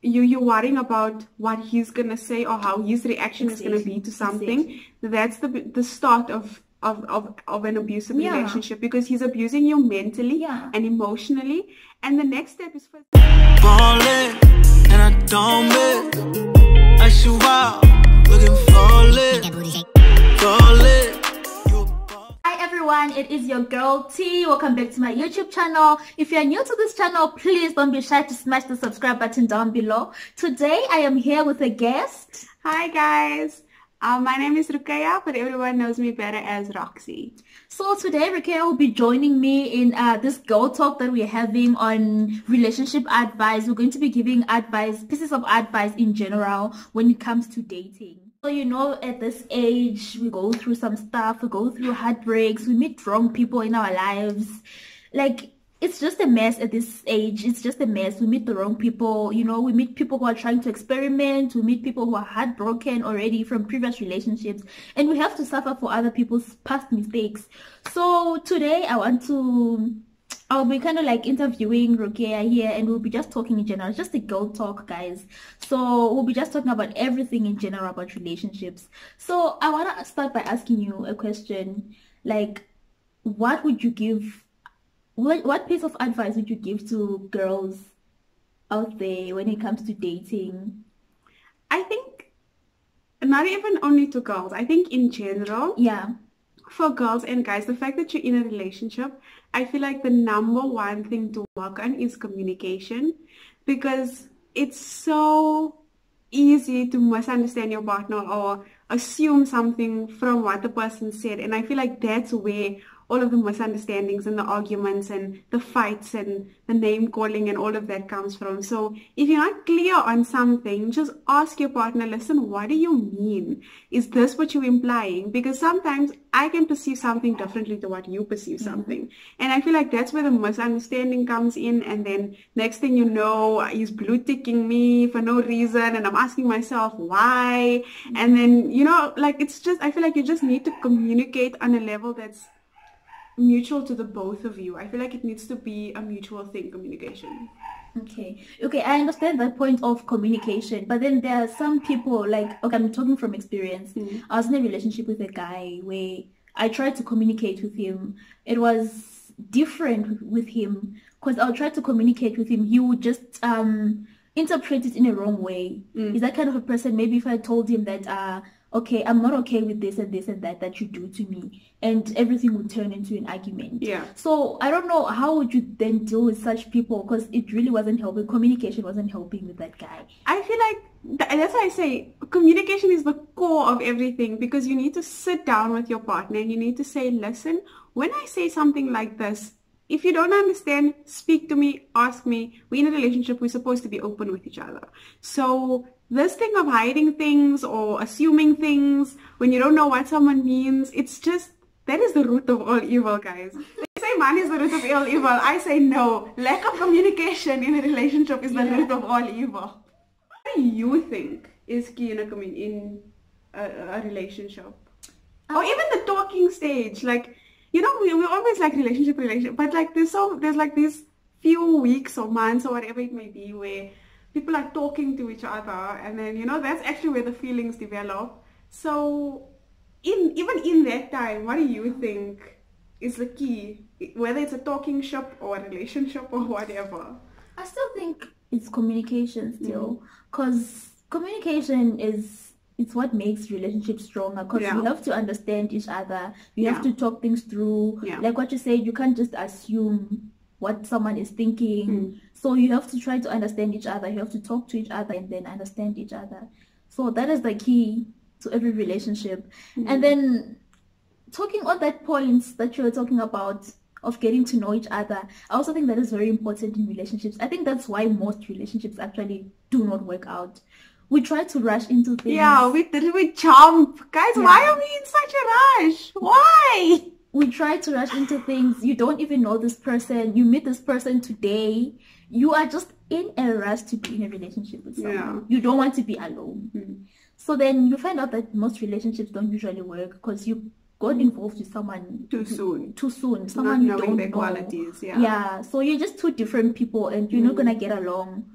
you're worrying about what he's gonna say or how his reaction is gonna be to something. That's the start of an abusive relationship, because he's abusing you mentally and emotionally. And the next step is for ballin', and I don't miss. I shoot wild, looking for lit. Hi everyone, it is your girl T. Welcome back to my YouTube channel. If you're new to this channel, please don't be shy to smash the subscribe button down below. Today I am here with a guest. Hi guys, my name is Ruqayya, but everyone knows me better as Roxy. So today Ruqayya will be joining me in this girl talk that we're having on relationship advice. We're going to be giving advice, pieces of advice in general when it comes to dating. So, you know, at this age, we go through some stuff, we go through heartbreaks, we meet wrong people in our lives. Like, it's just a mess at this age. It's just a mess. We meet the wrong people, you know, we meet people who are trying to experiment, we meet people who are heartbroken already from previous relationships, and we have to suffer for other people's past mistakes. So today I'll be kind of like interviewing Ruqayya here, and we'll be just talking in general. It's just a girl talk, guys. So we'll be just talking about everything in general about relationships. So I want to start by asking you a question. Like, what would you give, what piece of advice would you give to girls out there when it comes to dating? I think not even only to girls. I think in general. Yeah. For girls and guys, the fact that you're in a relationship, I feel like the number one thing to work on is communication, because it's so easy to misunderstand your partner or assume something from what the person said. And I feel like that's where all of the misunderstandings and the arguments and the fights and the name calling and all of that comes from. So if you're not clear on something, just ask your partner, listen, what do you mean? Is this what you're implying? Because sometimes I can perceive something differently to what you perceive something. And I feel like that's where the misunderstanding comes in. And then next thing you know, he's blue ticking me for no reason. And I'm asking myself, why? And then, you know, like, it's just, I feel like you just need to communicate on a level that's mutual to the both of you. I feel like it needs to be a mutual thing, communication. Okay, I understand that point of communication, but then there are some people, like, okay, I'm talking from experience. I was in a relationship with a guy where I tried to communicate with him. It was different with him, because I'll try to communicate with him, he would just interpret it in a wrong way. He's that kind of a person. Maybe if I told him that okay, I'm not okay with this and this and that you do to me, and everything would turn into an argument. Yeah. So I don't know, how would you then deal with such people? Because it really wasn't helping. Communication wasn't helping with that guy. I feel like that's why I say communication is the core of everything, because you need to sit down with your partner and you need to say, listen, when I say something like this, if you don't understand, speak to me, ask me. We're in a relationship, we're supposed to be open with each other. So this thing of hiding things or assuming things when you don't know what someone means, it's just, that is the root of all evil, guys. They say money is the root of all evil. I say no. Lack of communication in a relationship is the root of all evil. What do you think is key in a relationship? Or even the talking stage? Like, you know, we always like relationship, but like there's like these few weeks or months or whatever it may be where people are talking to each other, and then, you know, that's actually where the feelings develop. So even in that time, what do you think is the key, whether it's a talking shop or a relationship or whatever? I still think it's communication still, because communication it's what makes relationships stronger, because you have to understand each other, you have to talk things through. Like what you said, you can't just assume what someone is thinking. So you have to try to understand each other, you have to talk to each other and then understand each other. So that is the key to every relationship. And then talking on that point that you were talking about of getting to know each other, I also think that is very important in relationships. I think that's why most relationships actually do not work out. We try to rush into things. Yeah, we jump. Guys, why are we in such a rush? Why? We try to rush into things. You don't even know this person. You meet this person today. You are just in a rush to be in a relationship with someone. You don't want to be alone. So then you find out that most relationships don't usually work because you got involved with someone too soon. Someone you don't know. Their qualities. So you're just two different people and you're not gonna get along.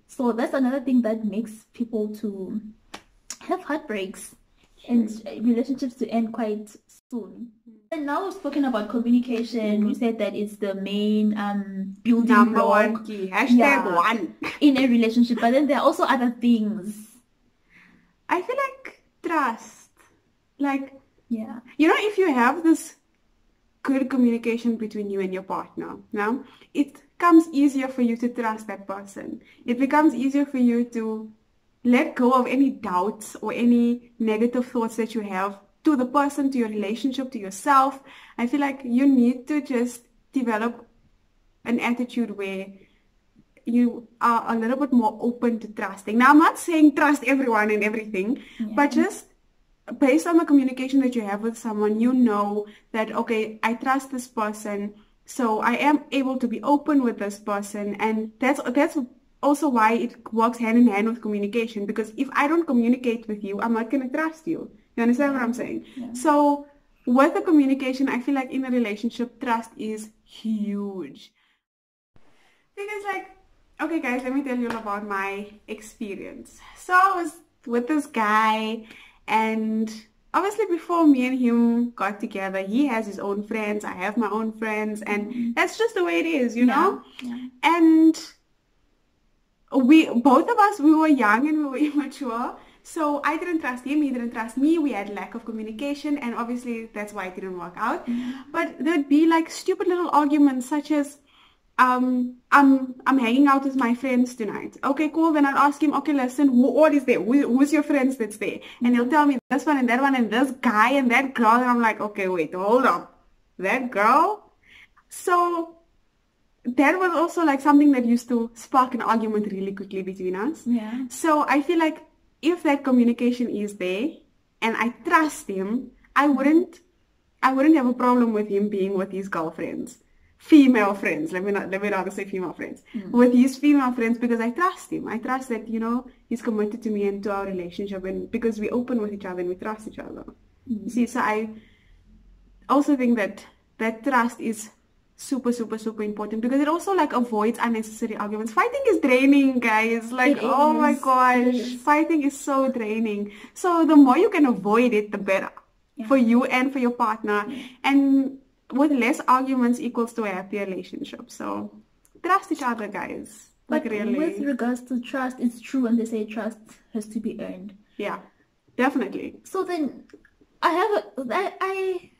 So that's another thing that makes people to have heartbreaks and relationships to end quite soon. And now we've spoken about communication. We said that it's the main building Number block. one key. Hashtag one. In a relationship. But then there are also other things. I feel like trust. Like, yeah, you know, if you have this good communication between you and your partner, now it comes easier for you to trust that person. It becomes easier for you to let go of any doubts or any negative thoughts that you have to the person, to your relationship, to yourself. I feel like you need to just develop an attitude where you are a little bit more open to trusting. Now, I'm not saying trust everyone and everything, but just based on the communication that you have with someone, you know that, okay, I trust this person, so I am able to be open with this person. And that's also why it works hand in hand with communication, because if I don't communicate with you, I'm not going to trust you. You understand what I'm saying? Yeah. So with the communication, I feel like in a relationship, trust is huge. Because like, okay guys, let me tell you about my experience. So I was with this guy, and obviously before me and him got together, he has his own friends, I have my own friends, and that's just the way it is, you know? Yeah. And both of us, we were young and we were immature. So I didn't trust him, he didn't trust me. We had lack of communication, and obviously that's why it didn't work out. But there'd be like stupid little arguments such as, I'm hanging out with my friends tonight. Okay, cool. Then I'll ask him, okay, listen, who all is there? Who's your friends that's there? And he'll tell me this one and that one and this guy and that girl. And I'm like, okay, wait, hold up. That girl? So that was also like something that used to spark an argument really quickly between us. Yeah. So I feel like if that communication is there and I trust him, I wouldn't have a problem with him being with his girlfriends. Female friends, let me rather say female friends, with his female friends, because I trust him. I trust that, you know, he's committed to me and to our relationship, and because we're open with each other and we trust each other. You see, so I also think that trust is super, super, super important, because it also like avoids unnecessary arguments. Fighting is draining, guys. Like, oh my gosh, fighting is so draining. So the more you can avoid it, the better for you and for your partner. And with less arguments equals to a happy relationship. So trust each other, guys. But like, really. With regards to trust, it's true when they say trust has to be earned. Yeah, definitely. So then I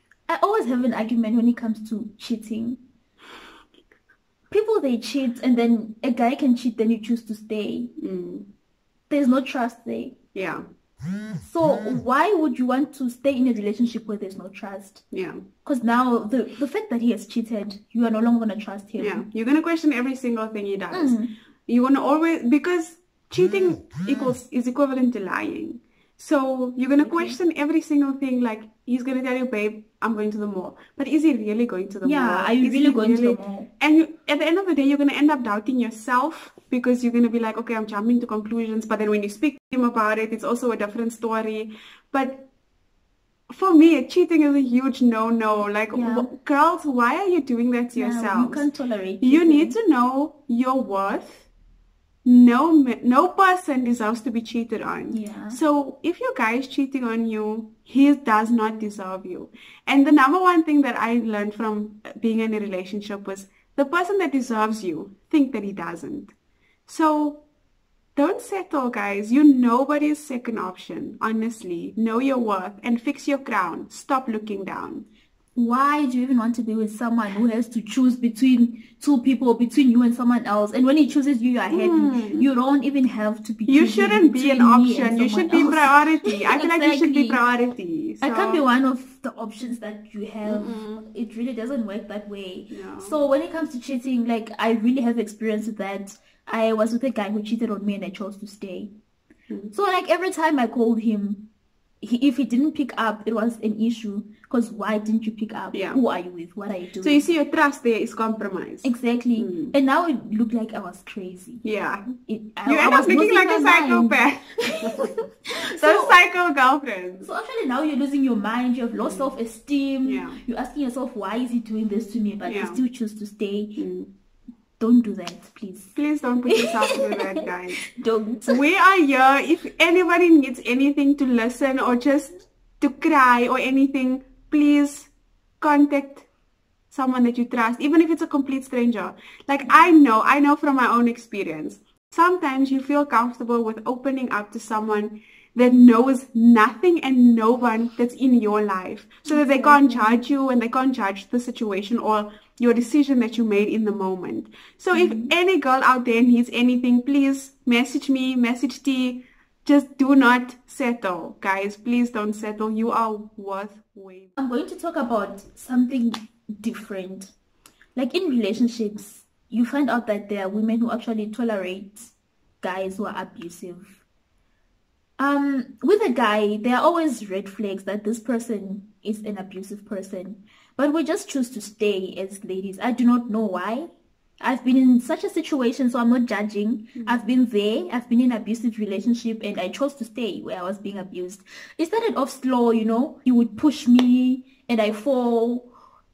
always have an argument when it comes to cheating. People, they cheat, and then a guy can cheat, then you choose to stay. There's no trust there. Yeah. So why would you want to stay in a relationship where there's no trust? Yeah. Because now the fact that he has cheated, you are no longer going to trust him. Yeah. You're going to question every single thing he does. You're going to always, because cheating is equivalent to lying. So you're going to question every single thing. Like, he's going to tell you, babe, I'm going to the mall. But is he really going to the mall? Yeah, are you really going to the mall? And at the end of the day, you're going to end up doubting yourself, because you're going to be like, okay, I'm jumping to conclusions. But then when you speak to him about it, it's also a different story. But for me, cheating is a huge no-no. Like, girls, why are you doing that to yourselves? You can't tolerate cheating. You need to know your worth. No person deserves to be cheated on. Yeah. So if your guy is cheating on you, he does not deserve you. And the number one thing that I learned from being in a relationship was, the person that deserves you, think that he doesn't. So don't settle, guys. You're nobody's second option. Honestly, know your worth and fix your crown. Stop looking down. Why do you even want to be with someone who has to choose between two people, between you and someone else? And when he chooses you, you are happy. You don't even have to be. You shouldn't be an option. You should be priority. I feel like you should be priority. So. I can't be one of the options that you have. It really doesn't work that way. No. So when it comes to cheating, like, I really have experience with that. I was with a guy who cheated on me and I chose to stay. So like every time I called him, if he didn't pick up, it was an issue. Because why didn't you pick up? Yeah. Who are you with? What are you doing? So you see, your trust there is compromised. Exactly. And now it looked like I was crazy. Yeah. You end up looking like a psychopath. Those psycho girlfriends. So actually now you're losing your mind. You have low self-esteem. Yeah. You're asking yourself, why is he doing this to me? But you still choose to stay. don't do that, please. Please don't put yourself through that, guys. Don't. We are here. If anybody needs anything to listen or just to cry or anything, please contact someone that you trust, even if it's a complete stranger. Like, I know from my own experience, sometimes you feel comfortable with opening up to someone that knows nothing and no one that's in your life, so that they can't judge you and they can't judge the situation or your decision that you made in the moment. So if any girl out there needs anything, please message me, message T. Just do not settle, guys. Please don't settle. You are worth way. I'm going to talk about something different. Like, in relationships, you find out that there are women who actually tolerate guys who are abusive. With a guy, there are always red flags that this person is an abusive person, but we just choose to stay as ladies. I do not know why. I've been in such a situation, so I'm not judging. I've been there. I've been in an abusive relationship, and I chose to stay where I was being abused. It started off slow, you know. He would push me, and I fall.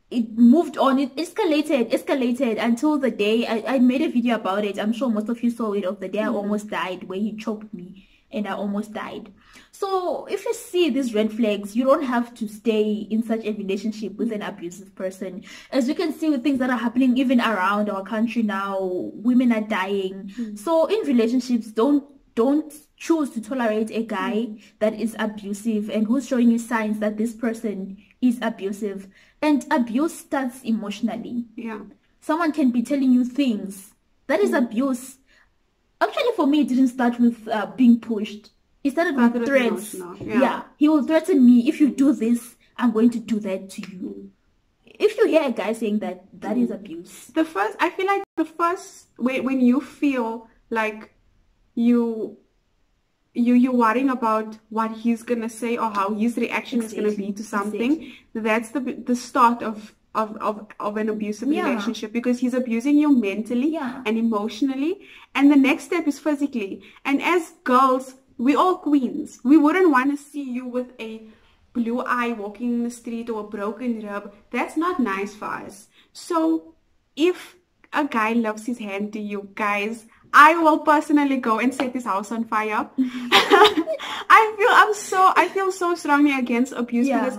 It moved on. It escalated until the day I made a video about it. I'm sure most of you saw it, of the day I almost died, where he choked me and I almost died. So if you see these red flags, you don't have to stay in such a relationship with an abusive person. As you can see with things that are happening even around our country now, women are dying. So in relationships, don't choose to tolerate a guy that is abusive and who's showing you signs that this person is abusive. And abuse starts emotionally. Yeah. Someone can be telling you things. That is abuse. Actually, for me, it didn't start with being pushed. It started with threats. Yeah. He will threaten me. If you do this, I'm going to do that to you. If you hear a guy saying that, that is abuse. I feel like the first, when you feel like you're worrying about what he's gonna say or how his reaction is gonna be to something, that's the start of an abusive relationship, because he's abusing you mentally and emotionally, and the next step is physically. And as girls, we're all queens. We wouldn't want to see you with a blue eye walking in the street or a broken rib. That's not nice for us. So if a guy loves his hand to you, guys, I will personally go and set his house on fire. I feel so strongly against abuse, because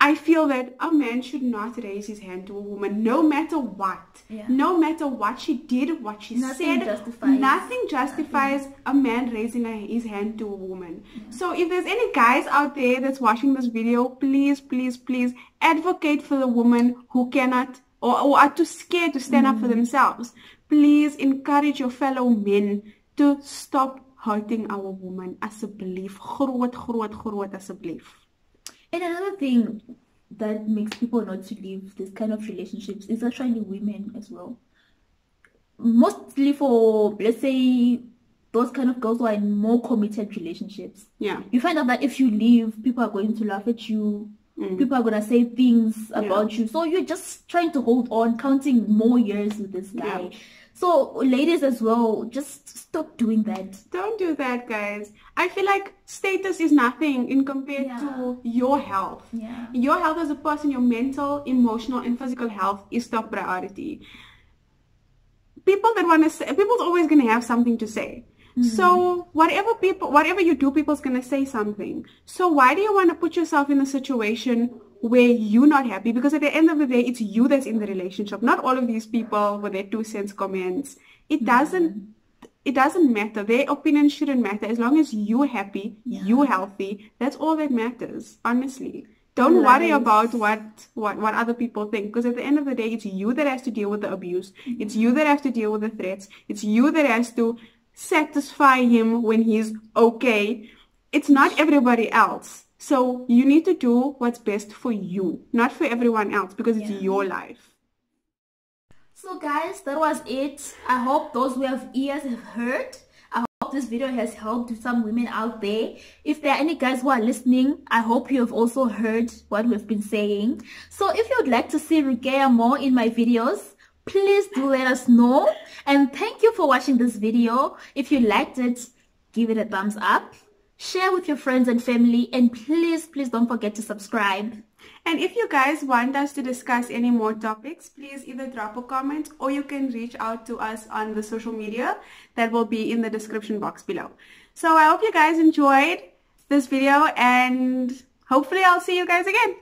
I feel that a man should not raise his hand to a woman, no matter what. No matter what she did, what she said. Nothing justifies a man raising his hand to a woman. So if there's any guys out there that's watching this video, please, please, please advocate for the women who cannot or are too scared to stand up for themselves. Please encourage your fellow men to stop hurting our woman. Asseblief. Groot, asseblief. And another thing that makes people not to leave this kind of relationships is actually women as well. Mostly for, let's say, those kind of girls who are in more committed relationships. You find out that if you leave, people are going to laugh at you. People are going to say things about you. So you're just trying to hold on, counting more years with this guy. So ladies as well, just stop doing that. Don't do that, guys. I feel like status is nothing in compared to your health. Your health as a person, your mental, emotional, and physical health is top priority. People that want to say, people's always going to have something to say. So whatever you do, people's going to say something. So why do you want to put yourself in a situation where you're not happy? Because at the end of the day, it's you that's in the relationship, not all of these people with their 2 cents comments. It doesn't matter. Their opinion shouldn't matter. As long as you're happy, you're healthy, that's all that matters, honestly. Don't worry about what other people think, because at the end of the day, it's you that has to deal with the abuse. It's you that has to deal with the threats. It's you that has to satisfy him when he's okay. It's not everybody else. So you need to do what's best for you, not for everyone else, because it's your life. So guys, that was it. I hope those who have ears have heard. I hope this video has helped some women out there. If there are any guys who are listening, I hope you have also heard what we've been saying. So if you would like to see Ruqayya more in my videos, please do let us know. And thank you for watching this video. If you liked it, give it a thumbs up. Share with your friends and family. And please, please don't forget to subscribe. And if you guys want us to discuss any more topics, please either drop a comment or you can reach out to us on the social media that will be in the description box below. So I hope you guys enjoyed this video and hopefully I'll see you guys again.